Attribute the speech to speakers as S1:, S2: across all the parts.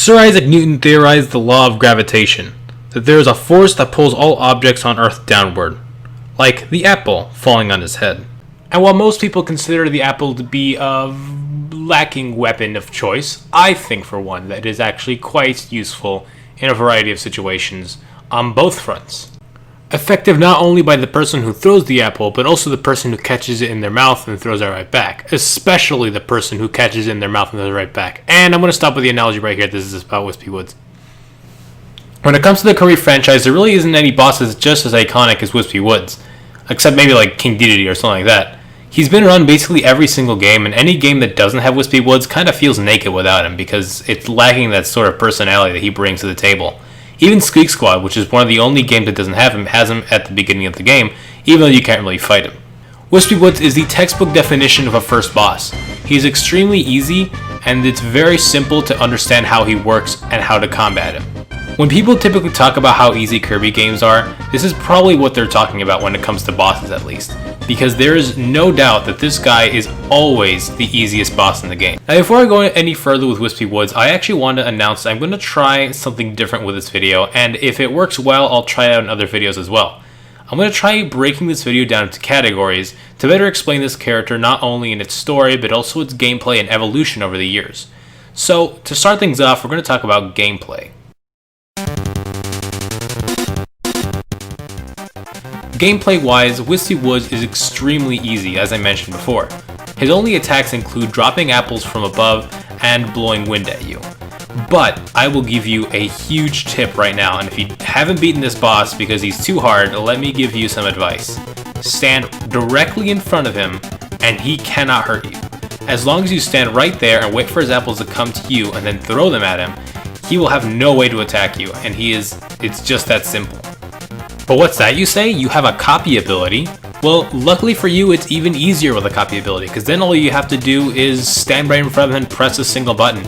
S1: Sir Isaac Newton theorized the law of gravitation, that there is a force that pulls all objects on Earth downward, like the apple falling on his head. And while most people consider the apple to be a lacking weapon of choice, I think for one that it is actually quite useful in a variety of situations on both fronts. Effective not only by the person who throws the apple, but also the person who catches it in their mouth and throws it right back. Especially the person who catches it in their mouth and throws it right back. And I'm going to stop with the analogy right here. This is about Whispy Woods. When it comes to the Kirby franchise, there really isn't any bosses just as iconic as Whispy Woods. Except maybe like King Dedede or something like that. He's been around basically every single game, and any game that doesn't have Whispy Woods kind of feels naked without him, because it's lacking that sort of personality that he brings to the table. Even Squeak Squad, which is one of the only games that doesn't have him, has him at the beginning of the game, even though you can't really fight him. Whispy Woods is the textbook definition of a first boss. He is extremely easy, and it's very simple to understand how he works and how to combat him. When people typically talk about how easy Kirby games are, this is probably what they're talking about when it comes to bosses at least, because there is no doubt that this guy is always the easiest boss in the game. Now before I go any further with Whispy Woods, I actually want to announce that I'm going to try something different with this video, and if it works well, I'll try it out in other videos as well. I'm going to try breaking this video down into categories to better explain this character not only in its story, but also its gameplay and evolution over the years. So, to start things off, we're going to talk about gameplay. Gameplay-wise, Whispy Woods is extremely easy, as I mentioned before. His only attacks include dropping apples from above and blowing wind at you. But I will give you a huge tip right now, and if you haven't beaten this boss because he's too hard, let me give you some advice. Stand directly in front of him, and he cannot hurt you. As long as you stand right there and wait for his apples to come to you and then throw them at him, he will have no way to attack you, and it's just that simple. But what's that you say? You have a copy ability? Well, luckily for you, it's even easier with a copy ability, because then all you have to do is stand right in front of him and press a single button.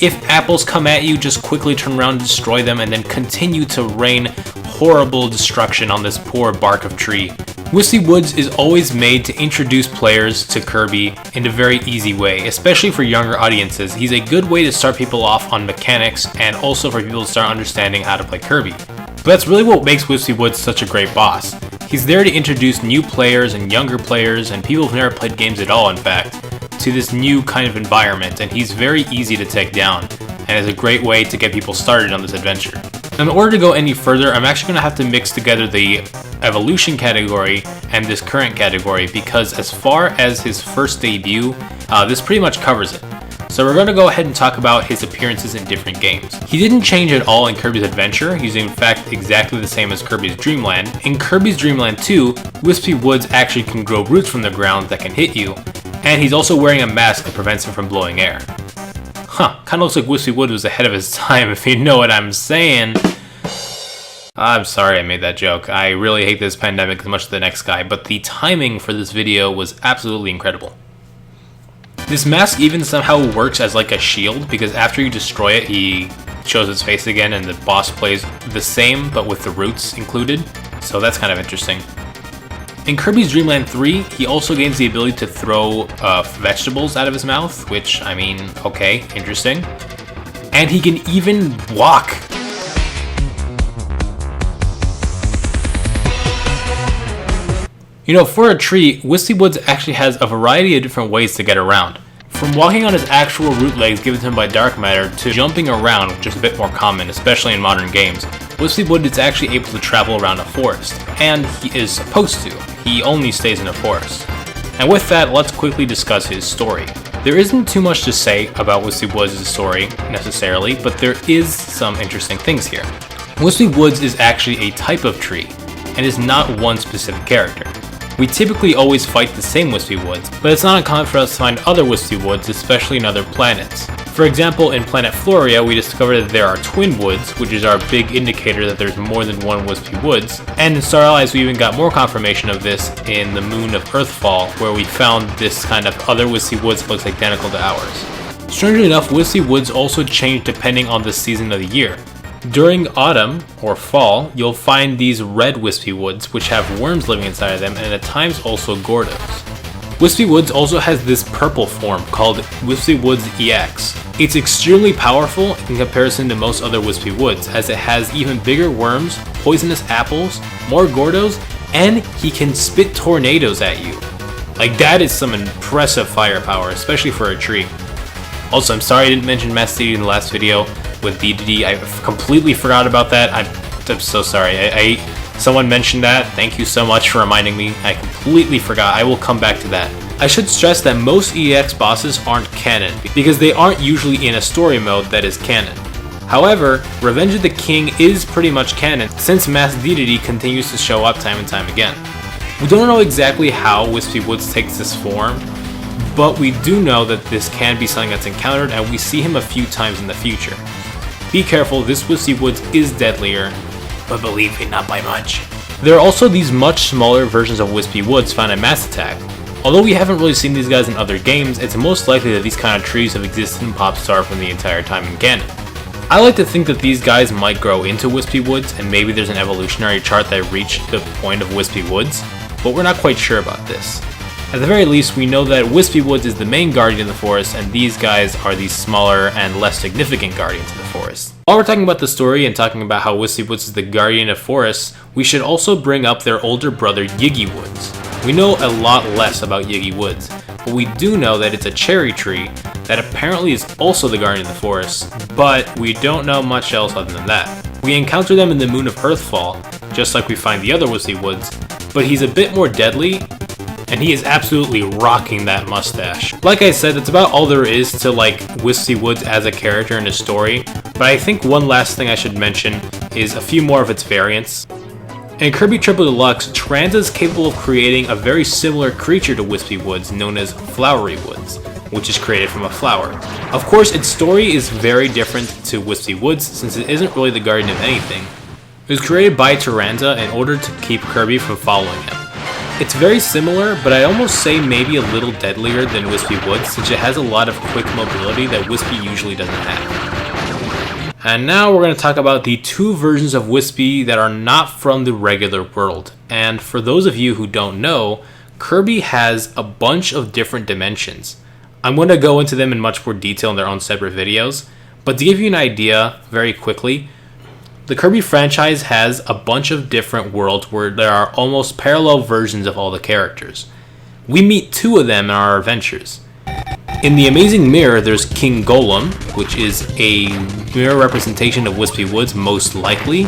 S1: If apples come at you, just quickly turn around and destroy them, and then continue to rain horrible destruction on this poor bark of tree. Whispy Woods is always made to introduce players to Kirby in a very easy way, especially for younger audiences. He's a good way to start people off on mechanics, and also for people to start understanding how to play Kirby. But that's really what makes Whispy Woods such a great boss. He's there to introduce new players and younger players, and people who've never played games at all, in fact, to this new kind of environment, and he's very easy to take down, and is a great way to get people started on this adventure. In order to go any further, I'm actually going to have to mix together the evolution category and this current category, because as far as his first debut, this pretty much covers it. So we're going to go ahead and talk about his appearances in different games. He didn't change at all in Kirby's Adventure. He's in fact exactly the same as Kirby's Dreamland. In Kirby's Dreamland 2, Whispy Woods actually can grow roots from the ground that can hit you, and he's also wearing a mask that prevents him from blowing air. Kinda looks like Whispy Woods was ahead of his time, if you know what I'm saying. I'm sorry I made that joke. I really hate this pandemic as much as the next guy, but the timing for this video was absolutely incredible. This mask even somehow works as like a shield, because after you destroy it, he shows his face again and the boss plays the same, but with the roots included. So that's kind of interesting. In Kirby's Dreamland 3, he also gains the ability to throw vegetables out of his mouth, which, I mean, okay, interesting. And he can even walk. You know, for a tree, Whispy Woods actually has a variety of different ways to get around. From walking on his actual root legs given to him by dark matter to jumping around, which is a bit more common, especially in modern games, Whispy Woods is actually able to travel around a forest, and he is supposed to. He only stays in a forest. And with that, let's quickly discuss his story. There isn't too much to say about Whispy Woods' story, necessarily, but there is some interesting things here. Whispy Woods is actually a type of tree, and is not one specific character. We typically always fight the same Whispy Woods, but it's not uncommon for us to find other Whispy Woods, especially in other planets. For example, in planet Floria, we discovered that there are twin woods, which is our big indicator that there's more than one Whispy Woods, and in Star Allies we even got more confirmation of this in the moon of Earthfall, where we found this kind of other Whispy Woods that looks identical to ours. Strangely enough, Whispy Woods also change depending on the season of the year. During autumn, or fall, you'll find these red Whispy Woods, which have worms living inside of them, and at times also Gordos. Whispy Woods also has this purple form called Whispy Woods EX. It's extremely powerful in comparison to most other Whispy Woods, as it has even bigger worms, poisonous apples, more Gordos, and he can spit tornadoes at you. Like, that is some impressive firepower, especially for a tree. Also, I'm sorry I didn't mention Mass Deity in the last video with DDD. I completely forgot about that. I'm so sorry. Someone mentioned that. Thank you so much for reminding me. I completely forgot. I will come back to that. I should stress that most EX bosses aren't canon, because they aren't usually in a story mode that is canon. However, Revenge of the King is pretty much canon, since Mass Deity continues to show up time and time again. We don't know exactly how Whispy Woods takes this form, but we do know that this can be something that's encountered, and we see him a few times in the future. Be careful, this Whispy Woods is deadlier, but believe me, not by much. There are also these much smaller versions of Whispy Woods found in Mass Attack. Although we haven't really seen these guys in other games, it's most likely that these kind of trees have existed in Popstar for the entire time in canon. I like to think that these guys might grow into Whispy Woods, and maybe there's an evolutionary chart that reached the point of Whispy Woods, but we're not quite sure about this. At the very least, we know that Whispy Woods is the main guardian of the forest, and these guys are the smaller and less significant guardians of the forest. While we're talking about the story and talking about how Whispy Woods is the guardian of forests, we should also bring up their older brother Yiggy Woods. We know a lot less about Yiggy Woods, but we do know that it's a cherry tree that apparently is also the guardian of the forest, but we don't know much else other than that. We encounter them in the Moon of Earthfall, just like we find the other Whispy Woods, but he's a bit more deadly, and he is absolutely rocking that mustache. Like I said, that's about all there is to like Whispy Woods as a character in a story, but I think one last thing I should mention is a few more of its variants. In Kirby Triple Deluxe, Tranza is capable of creating a very similar creature to Whispy Woods known as Flowery Woods, which is created from a flower. Of course, its story is very different to Whispy Woods since it isn't really the guardian of anything. It was created by Tranza in order to keep Kirby from following him. It's very similar, but I'd almost say maybe a little deadlier than Whispy Woods since it has a lot of quick mobility that Whispy usually doesn't have. And now we're going to talk about the two versions of Whispy that are not from the regular world. And for those of you who don't know, Kirby has a bunch of different dimensions. I'm going to go into them in much more detail in their own separate videos, but to give you an idea very quickly, the Kirby franchise has a bunch of different worlds where there are almost parallel versions of all the characters. We meet two of them in our adventures. In the Amazing Mirror, there's King Golem, which is a mirror representation of Whispy Woods, most likely.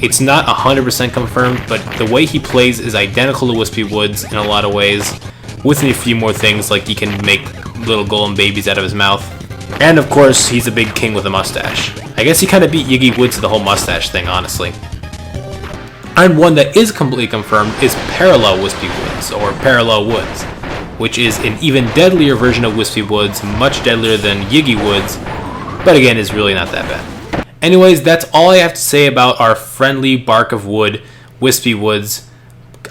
S1: It's not 100% confirmed, but the way he plays is identical to Whispy Woods in a lot of ways, with a few more things, like he can make little golem babies out of his mouth. And of course, he's a big king with a mustache. I guess he kind of beat Yiggy Woods to the whole mustache thing, honestly. And one that is completely confirmed is Parallel Whispy Woods, or Parallel Woods, which is an even deadlier version of Whispy Woods, much deadlier than Yiggy Woods, but again, is really not that bad. Anyways, that's all I have to say about our friendly bark of wood, Whispy Woods.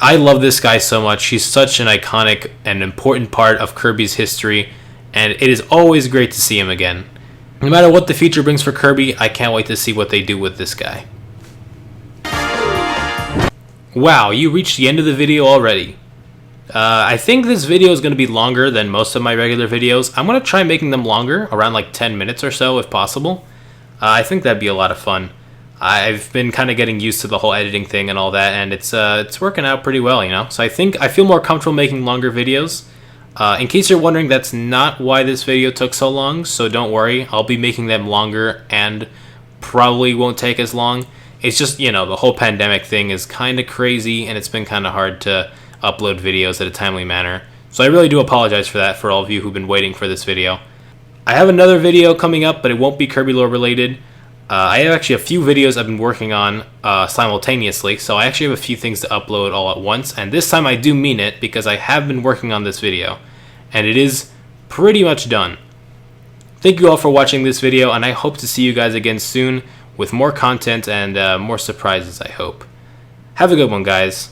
S1: I love this guy so much. He's such an iconic and important part of Kirby's history, and it is always great to see him again. No matter what the future brings for Kirby, I can't wait to see what they do with this guy. Wow, you reached the end of the video already. I think this video is going to be longer than most of my regular videos. I'm going to try making them longer, around like 10 minutes or so if possible. I think that'd be a lot of fun. I've been kind of getting used to the whole editing thing and all that, and it's working out pretty well, you know? So I think I feel more comfortable making longer videos. In case you're wondering, that's not why this video took so long, so don't worry. I'll be making them longer and probably won't take as long. It's just, you know, the whole pandemic thing is kind of crazy, and it's been kind of hard to upload videos at a timely manner. So I really do apologize for that for all of you who've been waiting for this video. I have another video coming up, but it won't be Kirby Lore related. I have actually a few videos I've been working on simultaneously, so I actually have a few things to upload all at once, and this time I do mean it because I have been working on this video, and it is pretty much done. Thank you all for watching this video, and I hope to see you guys again soon with more content and more surprises, I hope. Have a good one, guys.